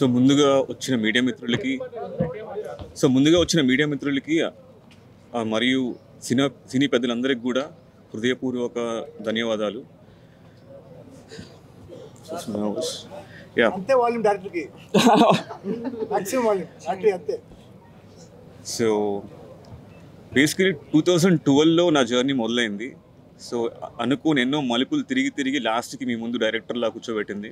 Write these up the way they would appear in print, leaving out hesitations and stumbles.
So ముందుగా వచ్చిన media మిత్రులకి మరియు సినీ పెద్దలందరికీ కూడా హృదయపూర్వక ధన్యవాదాలు. సో బేసికలీ 2012లో నా జర్నీ మొదలైంది. సో అనుకోని ఎన్నో మలుపులు తిరిగి లాస్ట్కి మీ ముందు డైరెక్టర్లా కూర్చోబెట్టింది.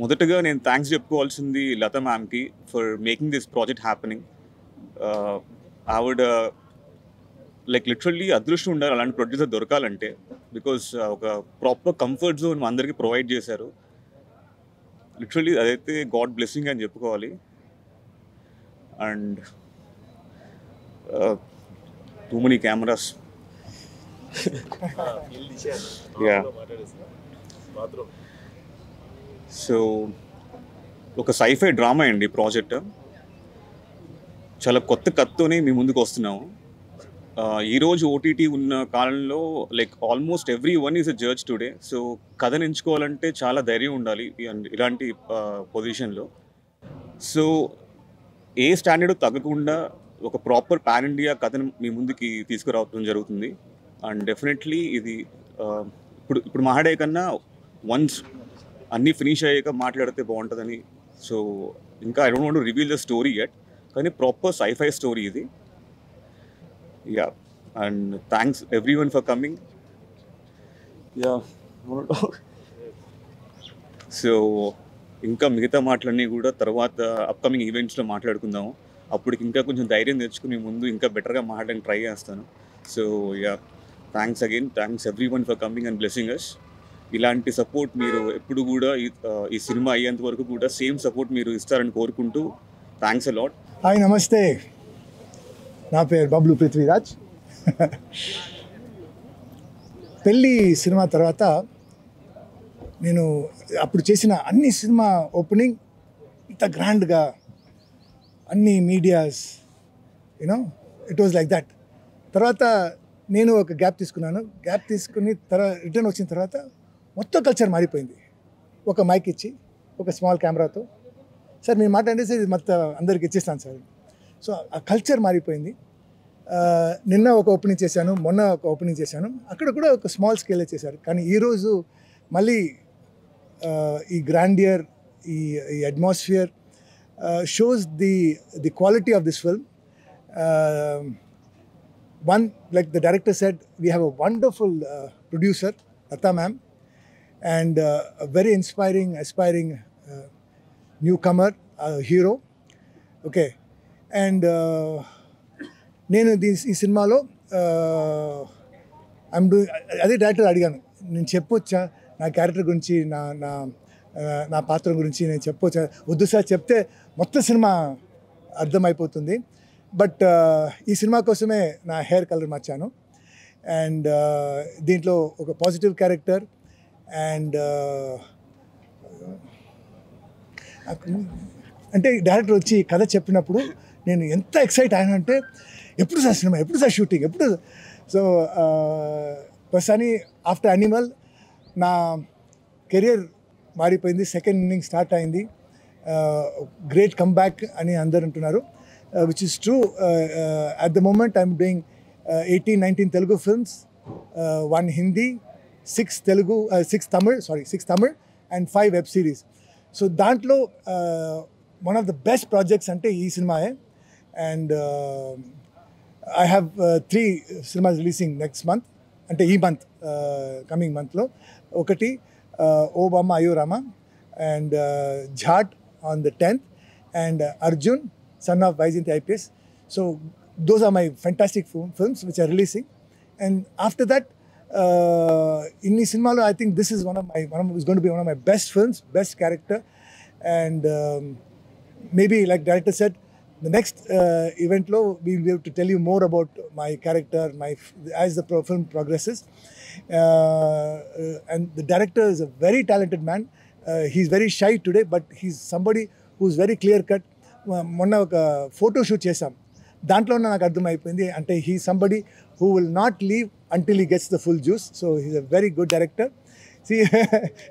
మొదటగా నేను థ్యాంక్స్ చెప్పుకోవాల్సింది లతా మ్యామ్కి for making this project happening. ఆవిడ లైక్ లిటరల్లీ అదృష్టం ఉండాలి అలాంటి ప్రొడ్యూసర్ దొరకాలంటే. బికాస్ ఒక ప్రాపర్ కంఫర్ట్ జోన్ అందరికీ ప్రొవైడ్ చేశారు. లిటరల్లీ అదైతే గాడ్ బ్లెస్సింగ్ అని చెప్పుకోవాలి. And too many cameras. So ఒక సైఫై డ్రామా అండి ప్రాజెక్ట్. చాలా కొత్త కథతోనే మీ ముందుకు వస్తున్నాము. ఈరోజు ఓటీటీ ఉన్న కాలంలో like almost every one is a judge today. So కథను ఎంచుకోవాలంటే చాలా ధైర్యం ఉండాలి ఇలాంటి పొజిషన్లో. సో ఏ స్టాండర్డ్ తగ్గకుండా ఒక ప్రాపర్ పాన్ ఇండియా కథను మీ ముందుకి తీసుకురావడం జరుగుతుంది. అండ్ డెఫినెట్లీ ఇది ఇప్పుడు మాట్లాడే కన్నా వన్స్ అన్నీ ఫినిష్ అయ్యాక మాట్లాడితే బాగుంటుందని. సో ఇంకా I don't want to reveal the story yet, కానీ ప్రాపర్ సైఫై స్టోరీ ఇది. Yeah, and thanks everyone for coming. Yeah, so ఇంకా మిగతా మాటలన్నీ కూడా తర్వాత అప్కమింగ్ ఈవెంట్స్లో మాట్లాడుకుందాము. అప్పటికి ఇంకా కొంచెం ధైర్యం తెచ్చుకుని ముందు ఇంకా బెటర్గా మాట్లాడడానికి ట్రై చేస్తాను. So yeah, thanks again. Thanks everyone for coming and blessing us. ఇలాంటి సపోర్ట్ మీరు ఎప్పుడు కూడా ఈ సినిమా అయ్యేంత వరకు కూడా సేమ్ సపోర్ట్ మీరు ఇస్తారని కోరుకుంటూ థ్యాంక్స్ అ లాట్. హాయ్, నమస్తే. నా పేరు బబ్లు పృథ్వీరాజ్. పెళ్ళి సినిమా తర్వాత నేను అప్పుడు చేసిన అన్ని సినిమా ఓపెనింగ్ ఇంత గ్రాండ్గా అన్ని medias it was like that. తర్వాత నేను ఒక గ్యాప్ తీసుకున్నాను. గ్యాప్ తీసుకుని రిటర్న్ వచ్చిన తర్వాత మొత్తం కల్చర్ మారిపోయింది. ఒక మైక్ ఇచ్చి ఒక స్మాల్ కెమెరాతో, సార్ మీరు మాట్లాడితే ఇది మొత్తం అందరికి ఇచ్చేస్తాను సార్. సో ఆ కల్చర్ మారిపోయింది. నిన్న ఒక ఓపెనింగ్ చేశాను, మొన్న ఒక ఓపెనింగ్ చేశాను. అక్కడ కూడా ఒక స్మాల్ స్కేలే చేశారు. కానీ ఈరోజు మళ్ళీ ఈ గ్రాండియర్, ఈ atmosphere shows the quality of this film. One, like the director said, we have a wonderful producer, Lata ma'am, and a very inspiring, aspiring newcomer, hero. Okay, and నేను ఈ సినిమాలో ఐఎమ్ డూయింగ్, అదే director అడిగాను, నేను చెప్పొచ్చా నా character గురించి, నా పాత్ర గురించి నేను చెప్పొచ్చా? వద్దు సార్, చెప్తే మొత్తం సినిమా అర్థమైపోతుంది. బట్ ఈ సినిమా కోసమే నా హెయిర్ కలర్ మార్చాను. అండ్ దీంట్లో ఒక పాజిటివ్ క్యారెక్టర్. అండ్ అంటే డైరెక్టర్ వచ్చి కథ చెప్పినప్పుడు నేను ఎంత ఎక్సైట్ అయినంటే, ఎప్పుడు సార్ సినిమా, ఎప్పుడు సార్ షూటింగ్, ఎప్పుడు. సో ప్రస్తుతాన్ని ఆఫ్టర్ యానిమల్ నా కెరియర్ మారిపోయింది. సెకండ్ ఇన్నింగ్ స్టార్ట్ అయింది. గ్రేట్ కమ్బ్యాక్ అని అందరు అంటున్నారు. Which is true. At the moment, I'm doing 18-19 Telugu films, 1 Hindi, 6 Tamil, and 5 web series. So dantlo one of the best projects ante ee cinema hai. And I have 3 cinemas releasing next month, ante ee month, coming month lo. Okati Obama Ayorama and Jhat on the 10th, and Arjun, son of Vaijayanti IPS. So those are my fantastic films which are releasing. And after that, in the cinema, I think this is is going to be one of my best films, best character. And maybe, like director said, the next event lo we will be able to tell you more about my character, as the film progresses. And the director is a very talented man. He's very shy today, but he's somebody who's very clear cut. మొన్న ఒక photo shoot చేసాం, దాంట్లో నాకు అర్థమైపోయింది అంటే he somebody who will not leave until he gets the full juice. So he's a very good director. See,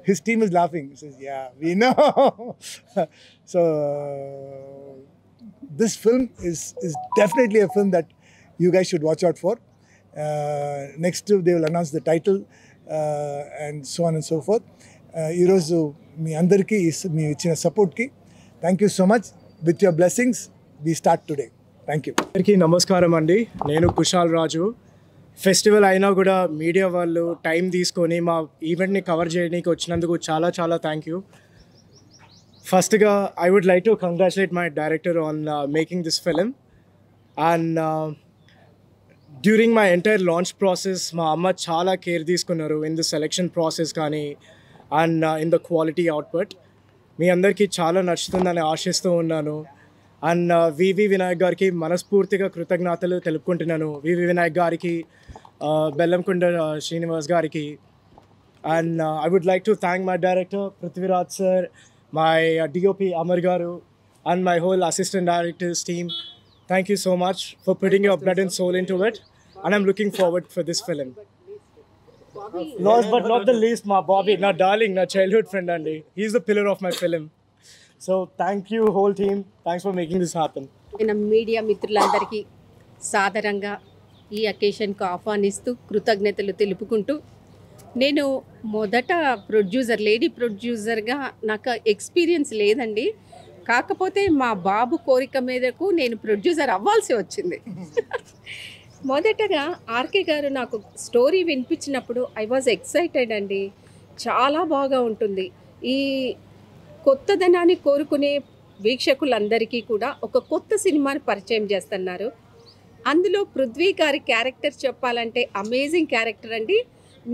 his team is laughing. He says, yeah, we know. So, this film is definitely a film that you guys should watch out for. Next, they will announce the title and so on and so forth. ఈరోజు మీ అందరికీ మీ ఇచ్చిన సపోర్ట్కి thank you so much. With your blessings we start today. Thank you. అందరికీ నమస్కారం అండి. నేను కుశాల్ రాజు. Festival అయినా కూడా మీడియా వాళ్ళు టైం తీసుకొని మా ఈవెంట్ని కవర్ చేయడానికి వచ్చినందుకు చాలా చాలా థ్యాంక్ యూ. ఫస్ట్గా I would like to congratulate my director on making this film. And during my entire launch process మా అమ్మ చాలా కేర్ తీసుకున్నారు ఇన్ ద సెలెక్షన్ ప్రాసెస్ కానీ and in the quality output. మీ అందరికీ చాలా నచ్చుతుందని ఆశిస్తూ ఉన్నాను. అండ్ వివి వినాయక్ గారికి మనస్ఫూర్తిగా కృతజ్ఞతలు తెలుపుకుంటున్నాను. వివి వినాయక్ గారికి, బెల్లంకొండ శ్రీనివాస్ గారికి. And I would like to thank my director Prithviraj sir, my DOP Amar garu and my whole assistant directors team. Thank you so much for putting your blood and soul into it, and I'm looking forward for this film. Last but not the least, my Bobby, my darling, my childhood friend, Andy. He's the pillar of my film. So thank you, whole team. Thanks for making this happen. Media మిత్రులందరికీ సాదరంగా ఈ అకేషన్కు ఆహ్వానిస్తూ కృతజ్ఞతలు తెలుపుకుంటూ, నేను మొదట lady ప్రొడ్యూసర్గా నాకు ఎక్స్పీరియన్స్ లేదండి. కాకపోతే మా బాబు కోరిక మీదకు నేను ప్రొడ్యూసర్ అవ్వాల్సి వచ్చింది. మొదటగా ఆర్కే గారు నాకు స్టోరీ వినిపించినప్పుడు ఐ వాజ్ ఎక్సైటెడ్ అండి. చాలా బాగా ఉంటుంది. ఈ కొత్తదనాన్ని కోరుకునే వీక్షకులందరికీ కూడా ఒక కొత్త సినిమాని పరిచయం చేస్తున్నారు. అందులో పృథ్వీ గారి క్యారెక్టర్ చెప్పాలంటే అమేజింగ్ క్యారెక్టర్ అండి.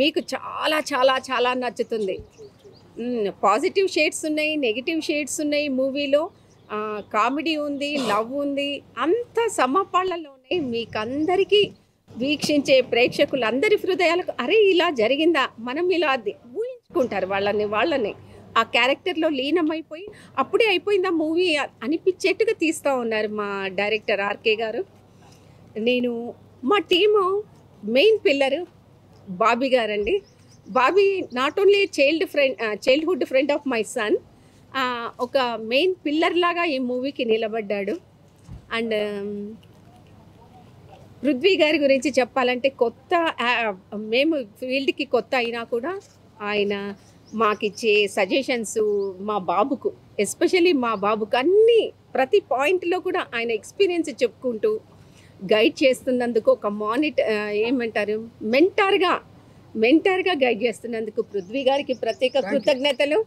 మీకు చాలా చాలా చాలా నచ్చుతుంది. పాజిటివ్ షేడ్స్ ఉన్నాయి, నెగిటివ్ షేడ్స్ ఉన్నాయి మూవీలో. కామెడీ ఉంది, లవ్ ఉంది, అంత సమపాళ్ళలో ఉన్నాయి. మీకందరికీ వీక్షించే ప్రేక్షకులందరి హృదయాలకు అరే ఇలా జరిగిందా, మనం ఇలా ఊహించుకుంటారు వాళ్ళని ఆ క్యారెక్టర్లో లీనమైపోయి అప్పుడే అయిపోయిందా మూవీ అనిపించేట్టుగా తీస్తూ ఉన్నారు మా డైరెక్టర్ ఆర్కే గారు. నేను మా టీము మెయిన్ పిల్లరు బాబీ గారండి. Bobby not only childhood friend of my son, ఒక మెయిన్ పిల్లర్ లాగా ఈ మూవీకి నిలబడ్డాడు. అండ్ పృథ్వీ గారి గురించి చెప్పాలంటే మేము ఫీల్డ్కి కొత్త అయినా కూడా ఆయన మాకిచ్చే సజెషన్స్ మా బాబుకు, ఎస్పెషల్లీ మా బాబుకు అన్నీ ప్రతి పాయింట్లో కూడా ఆయన ఎక్స్పీరియన్స్ చెప్పుకుంటూ గైడ్ చేస్తున్నందుకు ఒక మెంటార్గా గైడ్ చేస్తున్నందుకు పృథ్వీ గారికి ప్రత్యేక కృతజ్ఞతలు.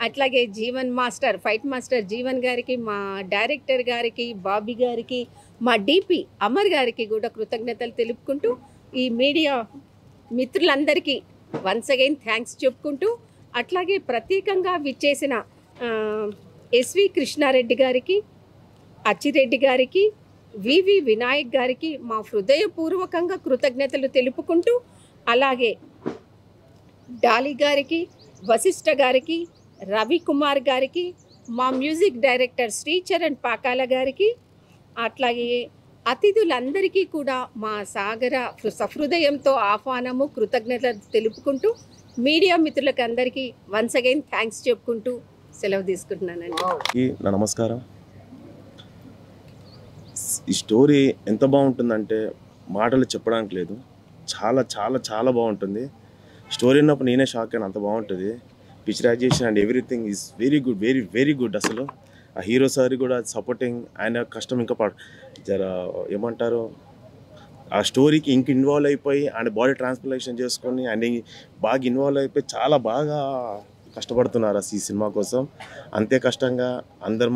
అట్లాగే Jeevan master, fight master Jeevan గారికి, మా డైరెక్టర్ గారికి, బాబీ గారికి, మా డిపి అమర్ గారికి కూడా కృతజ్ఞతలు తెలుపుకుంటూ, ఈ మీడియా మిత్రులందరికీ వన్స్ అగైన్ థ్యాంక్స్ చెప్పుకుంటూ, అట్లాగే ప్రత్యేకంగా విచ్చేసిన ఎస్వి కృష్ణారెడ్డి గారికి, అచ్చిరెడ్డి గారికి, వివి వినాయక్ గారికి మా హృదయపూర్వకంగా కృతజ్ఞతలు తెలుపుకుంటూ, అలాగే డాలి గారికి, వశిష్ఠ గారికి, రవికుమార్ గారికి, మా మ్యూజిక్ డైరెక్టర్ శ్రీచరణ్ పాకాల గారికి, అట్లాగే అతిథులందరికీ కూడా మా సహృదయంతో ఆహ్వానము, కృతజ్ఞతలు తెలుపుకుంటూ, మీడియా మిత్రులకు అందరికీ వన్స్ అగైన్ థ్యాంక్స్ చెప్పుకుంటూ సెలవు తీసుకుంటున్నానండి. నమస్కారం. ఈ స్టోరీ ఎంత బాగుంటుందంటే మాటలు చెప్పడానికి లేదు. చాలా చాలా చాలా బాగుంటుంది. స్టోరీ ఉన్నప్పుడు నేనే షాక్ అయినా, అంత బాగుంటుంది. Picturisation and everything is very good, very very good. అసలు ఆ హీరో సార్ కూడా సపోర్టింగ్, ఆయన కష్టం ఇంకా ఏమంటారు, ఆ స్టోరీకి ఇంక ఇన్వాల్వ్ అయిపోయి ఆయన బాడీ ట్రాన్స్ప్లాంటేషన్ చేసుకొని ఆయన బాగా ఇన్వాల్వ్ అయిపోయి చాలా బాగా కష్టపడుతున్నారు ఈ సినిమా కోసం. అంతే కష్టంగా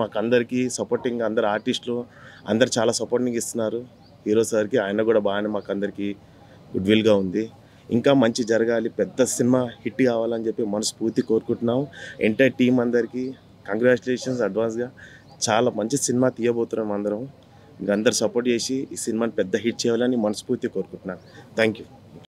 మాకు అందరికీ సపోర్టింగ్, అందరు ఆర్టిస్టులు అందరు చాలా సపోర్టింగ్ ఇస్తున్నారు హీరో సార్కి. ఆయన కూడా బాగానే మాకు అందరికీ గుడ్ విల్గా ఉంది. ఇంకా మంచి జరగాలి, పెద్ద సినిమా హిట్ కావాలని చెప్పి మనస్ఫూర్తి కోరుకుంటున్నాం. ఎంటైర్ టీం అందరికీ కంగ్రాచులేషన్స్ అడ్వాన్స్గా. చాలా మంచి సినిమా తీయబోతున్నాం అందరం. ఇంకా అందరు సపోర్ట్ చేసి ఈ సినిమాని పెద్ద హిట్ చేయాలని మనస్ఫూర్తి కోరుకుంటున్నాను. Thank you.